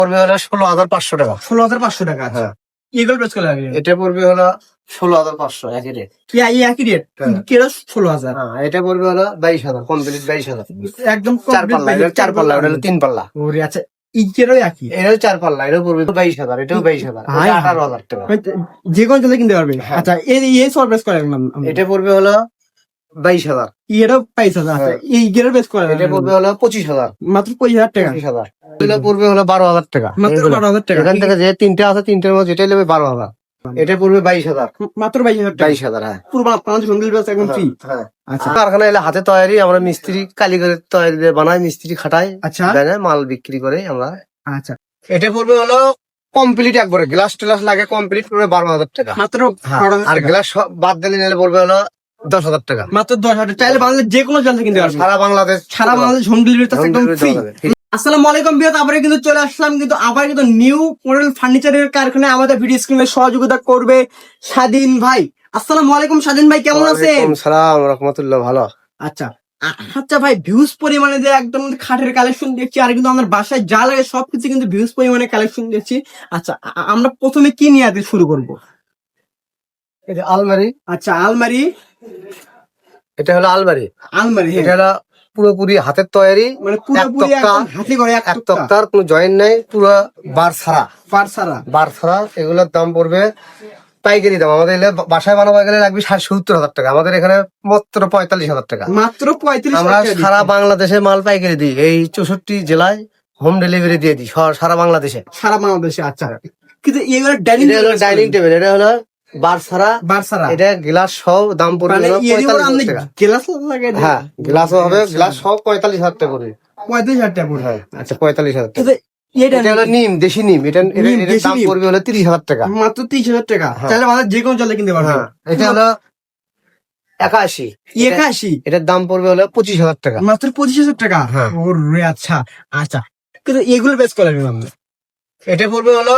পড়বে হলো 16,500 টাকা। 16,500 টাকা। হ্যাঁ, এগুলো প্রেস করে লাগবে। এটা পড়বে হলো 16,500 একই রেট। এই একই রেট হ্যাঁ। কেন 16,000? হ্যাঁ, এটা পড়বে হলো 22,000, কমপ্লিট 22,000। একদম 4 পাল্লা, এটা 4 পাল্লা, ওটা হলো 3 পাল্লা। ওরে আচ্ছা, ইকেরও একই। এটাও 4 পাল্লা, এটাও পড়বে 22,000, এটাও 22,000, হাই হাই। 18,000 টাকা। যে কোনো জায়গায় কিনতে পারবে। হ্যাঁ। আচ্ছা, এই সব প্রেস করে লাগলাম। এটা পড়বে হলো 22,000। এটাও 22,000। আচ্ছা, হ্যাঁ। এই গেরও প্রেস করে এটা পড়বে হলো 25,000। মাত্র 25,000 টাকা। 25,000। এগুলো পড়বে হলো 12,000 টাকা। মাত্র এগুলো। 12,000 টাকা। এখান থেকে যে তিনটে আছে, তিনটের মধ্যে যেটাই নেবে 12,000। এটা পড়বে 22,000। মাত্র 22,000 টাকা। 22,000, হ্যাঁ। পুরো বাংলাদেশ হোম ডেলিভারি একদম ফ্রি। হ্যাঁ। আচ্ছা কারখানা এলে হাতে তৈরি, আমরা মিস্ত্রি কারিগরের তৈরি দিয়ে বানাই, মিস্ত্রি খাটাই, আচ্ছা দেয় মাল বিক্রি করে আমরা। আচ্ছা, এটা পড়বে হলো কমপ্লিট একবারে গ্লাস টেলাস লাগে কমপ্লিট পড়বে 12,000 টাকা। মাত্র হ্যাঁ, 12,000 আর টাকা। গ্লাস বাদ দিলে নিলে পড়বে হলো 10,000 টাকা। মাত্র 10,000 চাইলে বাংলাদেশ যে কোনো জায়গা থেকে কিনতে পারবে। সারা বাংলাদেশ হোম ডেলিভারি Home একদম delivery ফ্রি। দেওয়া যাবে। আসসালামু আলাইকুম বিয়াত, আবার কিন্তু চলে আসলাম কিন্তু আবার কিন্তু নিউ মডেল ফার্নিচারের কারখানায় আমাদের ভিডিও স্ক্রিনে সহযোগিতা করবে স্বাধীন ভাই। আসসালামু আলাইকুম স্বাধীন ভাই, কেমন আছেন? ওয়ালাইকুম সালাম রাহমাতুল্লাহ, ভালো। আচ্ছা আচ্ছা ভাই, ভিউজ পরিমাণে যে একদম খাটের কালেকশন দেখছি, আর কিন্তু আমার বাসায় যা লাগে সবকিছু কিন্তু ভিউজ পরিমাণে কালেকশন দেখছি। আচ্ছা, আমরা প্রথমে কি নিয়ে আগে শুরু করব? এটা আলমারি। আচ্ছা, আলমারি। এটা হলো আলমারি। আলমারি, হ্যাঁ। এটা হলো পুরোপুরি হাতের তৈরি, মানে পুরোপুরি এক তক্তা, একদম হাতে করে এক এক তক্তা, তক্তার কোনো জয়েন্ট নাই, পুরো বার ছাড়া। পারসারা। বার ছাড়া। এগুলোর দাম পড়বে পাইকারি দাম, আমাদের এলে বাসায় বানাবো গেলে লাগবে 70,000 টাকা, আমাদের এখানে মাত্র 45,000 টাকা। মাত্র 35 আমরা টাকা সারা দিচ্ছি। বাংলাদেশে মাল পাইকারি দিই, এই 64 জেলায় হোম ডেলিভারি দিয়ে দিই সারা বাংলাদেশে। সারা বাংলাদেশে। আচ্ছা, কিন্তু এগুলো ডাইনিং এটা হলো ডাইনিং টেবিল, এটা হলো বার ছাড়া, বারসারা। এটা গ্লাস সহ দাম পড়বে মানে হলো এরই উপর 45,000 আপনি টাকা। গ্লাস লাগাই দেন। হ্যাঁ, গ্লাসও হবে, গ্লাস সহ 45,000 টাকা পড়বে। 35,000 টাকা পড়বে। হ্যাঁ, আচ্ছা 45,000 টাকা। কিন্তু এটা এটা হলো নিম, দেশি নিম, এটা নিম, এটার দেশি দাম নিম। পড়বে হলো 30,000 টাকা। মাত্র 30,000 টাকা। হ্যাঁ। তাহলে আমাদের যে কোনো জায়গায় কিনতে পারবে। হ্যাঁ, এটা হলো 81। 81। এটার দাম পড়বে হলো 25,000 টাকা। মাত্র 25,000 টাকা। হ্যাঁ। ওরে আচ্ছা আচ্ছা, কিন্তু এগুলো বেশ করে নিলাম। এটা পড়বে হলো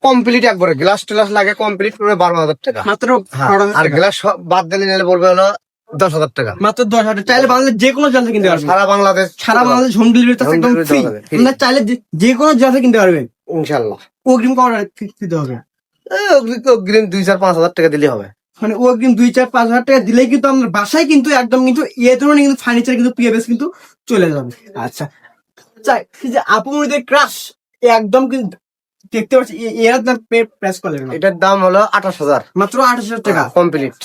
কমপ্লিট একবারে গ্লাস টেলাস লাগে কমপ্লিট পড়বে 12,000 টাকা। মাত্র হ্যাঁ, 12,000 আর টাকা। গ্লাস বাদ দিলে নিলে পড়বে হলো 10,000 টাকা। মাত্র 10,000 চাইলে বাংলাদেশ যে কোনো জায়গা থেকে কিনতে পারবে। সারা বাংলাদেশ সারা বাংলাদেশ হোম ডেলিভারি Home একদম delivery ফ্রি। দেওয়া যাবে, free। আপনারা চাইলে যে কোনো জায়গা থেকে কিনতে পারবেন। ইনশাল্লাহ। অগ্রিম কত দিতে হবে? অগ্রিম 2-4-5,000 টাকা দিলে হবে। মানে অগ্রিম 2-4-5,000 টাকা দিলেই কিন্তু আপনার বাসায় কিন্তু একদম কিন্তু এ ধরনের কিন্তু ফার্নিচার কিন্তু পিএস কিন্তু চলে যাবে। আচ্ছা, চাই যে আপুমনিদের ক্রাশ একদম কিন্তু দেখতে পাচ্ছি এর দাম প্রেস করে না। এটার দাম হলো 28,000 মাত্র 28,000 টাকা। কমপ্লিট।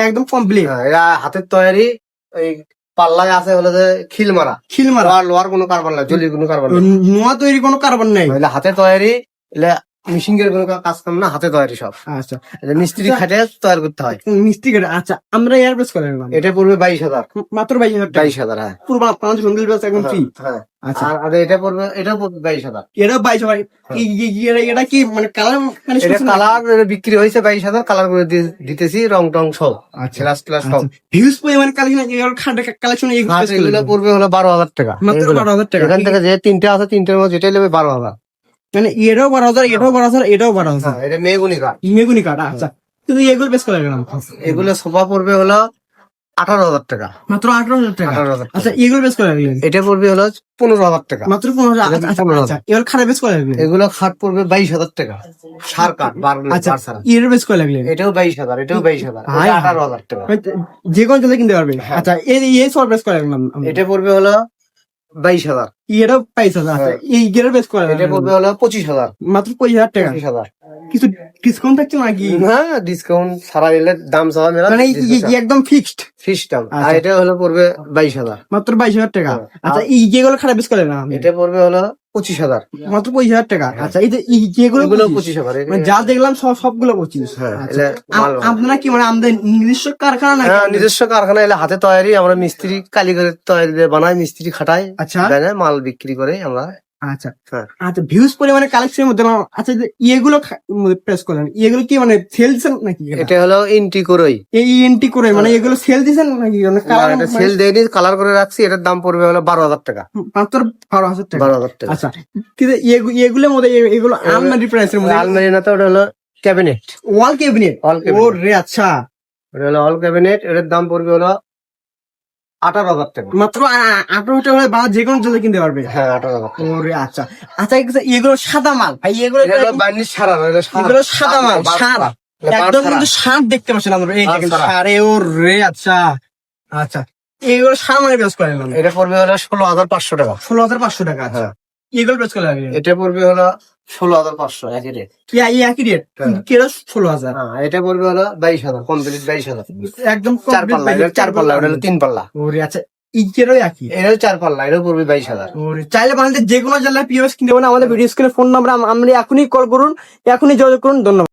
একদম কমপ্লিট। এরা হাতের তৈরি, এই পাল্লায় আছে হলো যে খিল মারা, খিল মারা, লোহার কোনো কারবার নাই, জলির কোনো কারবার নাই, নোয়া তৈরি কোনো কারবার নাই। এগুলা হাতে তৈরি, এগুলা মেশিনের কোনো কাজ কাম না, হাতে তৈরি সব। আচ্ছা, এটা মিস্ত্রি খাটে তৈরি করতে হয়। মিস্ত্রি করে। আচ্ছা, আমরা এয়ার প্রেস করে নিলাম। এটা পড়বে 22,000। মাত্র 22,000 টাকা। 22,000, হ্যাঁ। পুরো বাংলাদেশ হোম ডেলিভারি একদম ফ্রি। হ্যাঁ। আচ্ছা, আর এটা পড়বে 22,000। এটাও 22,000। এটা কি মানে কালার মানে এটা কালার বিক্রি হয়েছে 22,000, কালার করে দিতেছি রং টং সব। আচ্ছা গ্লাস ক্লাস সব। হিউজ পরিমাণ কালেকশন এগুলো পড়বে হলো 12,000 টাকা। মাত্র এগুলো। 12,000 টাকা। এখান থেকে যে তিনটে আছে, তিনটের মধ্যে যেটাই নেবে 12,000। মানে এটাও 12,000, এটাও 12,000, এটাও 12,000। হ্যাঁ, এটা মেগুনি কাঠ। মেগুনি কাঠ। আচ্ছা, কিন্তু এগুলো বেশ করে গেলাম। এগুলো সোফা পড়বে হলো 18,000 টাকা। মাত্র 18,000 টাকা। 18,000 টাকা। আচ্ছা, এগুলো বেশ করে গেলেন। এটা পড়বে হলো 15,000 টাকা। মাত্র 15,000। এটা আচ্ছা 15,000 আচ্ছা, এবার খারাপ বেশ করে গেলেন। এগুলো খাট পড়বে 22,000 টাকা। সার কাঠ, আচ্ছা, বার ছাড়া। এর বেশ করে গেলেন। এটাও 22,000, এটাও 22,000, হাই হাই। 18,000 টাকা। যে কোনো জায়গায় কিনতে পারবে। হ্যাঁ। আচ্ছা, এই সব বেশ করে গেলাম। এটা পড়বে হলো 22,000। এটাও 22,000। আচ্ছা, হ্যাঁ। এই গেরের বেশ করে এটা পড়বে হলো 25,000। মাত্র 25,000 টাকা। 25,000। কিছু ডিসকাউন্ট থাকছে নাকি? না, ডিসকাউন্ট ছাড়া এলে দাম চাওয়া মেলা, মানে একদম ফিক্সড ফিক্সড দাম। আর আচ্ছা। এটা হলো পড়বে 22,000। মাত্র 22,000 টাকা। হ্যাঁ। আচ্ছা, এই যেগুলো খারাপ বেশ করে না এটা পড়বে হলো 25,000। মাত্র 25,000 টাকা। আচ্ছা, এই যে যেগুলো এগুলো 25,000, 25,000। মানে যা দেখলাম সবগুলো 25। হ্যাঁ, আচ্ছা, এটা মাল ভালো। আপনারা কি মানে আমাদের নিজস্ব কারখানা নাকি? হ্যাঁ, নিজস্ব কারখানা এলে হাতে তৈরি, আমরা মিস্ত্রি কারিগরের তৈরি দিয়ে বানাই, মিস্ত্রি খাটাই, আচ্ছা দেয় মাল বিক্রি করে আমরা। আচ্ছা হ্যাঁ। আচ্ছা, ভিউজ পরিমাণে কালেকশনের মধ্যে আচ্ছা, যে এগুলো প্রেস করলেন, এগুলো কি মানে সেল দিচ্ছেন নাকি? এটা হলো ইন্টি করই, এই এন্ট্রি করে মানে এগুলো সেল দিচ্ছেন নাকি? মানে কালার এটা সেল দেয়নি, কালার করে রাখছি। এটার দাম পড়বে হলো 12,000 টাকা। মাত্র 12,000 টাকা। 12,000 টাকা। আচ্ছা, কিন্তু এগুলোর মধ্যে এগুলো আলমারি প্রাইসের মধ্যে আলমারি না তো, ওটা হলো ক্যাবিনেট। ওয়াল ক্যাবিনেট। Wall cabinet। ও রে আচ্ছা, ওটা হলো অল ক্যাবিনেট, এটার দাম পড়বে হলো 18,000 টাকা। মাত্র 18,000 টাকা হলে বাংলা যে কোনো জলে কিনতে পারবে। হ্যাঁ 18,000 টাকা। ওরে আচ্ছা আচ্ছা, এগুলো সাদা মাল ভাই, এগুলো এটা হলো বার্নিশ ছাড়া না, এটা সার। এগুলো সাদা মাল, বার সার ছাড়া। এটা বার একদম ছাড়া। কিন্তু সার দেখতে পাচ্ছেন আমরা, এই বার দেখেন ছাড়া। সারে। ওরে আচ্ছা আচ্ছা, এগুলো সার মানে বেশ করেন আমরা। এটা পড়বে হলো 16,500 টাকা। 16,500 টাকা। আচ্ছা, হ্যাঁ। এগুলো বেশ করে লাগে, এটা পড়বে হলো 16,500 একই রেট। এই একই রেট, হ্যাঁ। কেরো 16,000 হ্যাঁ এটা পড়বে হলো 22,000, কমপ্লিট 22,000। একদম 4 পাল্লা, এটা 4 পাল্লা, ওটা হলো 3 পাল্লা। ওরে আচ্ছা, ইকেরও একই। এটাও 4 পাল্লা, এটাও পড়বে 22,000। ওরে চাইলে বানাতে যে কোনো জেলায় পিওএস কিনতে পারেন। আমাদের ভিডিও স্ক্রিনে ফোন নাম্বার, আমরা এখনই কল করুন, এখনই যোগাযোগ করুন। ধন্যবাদ।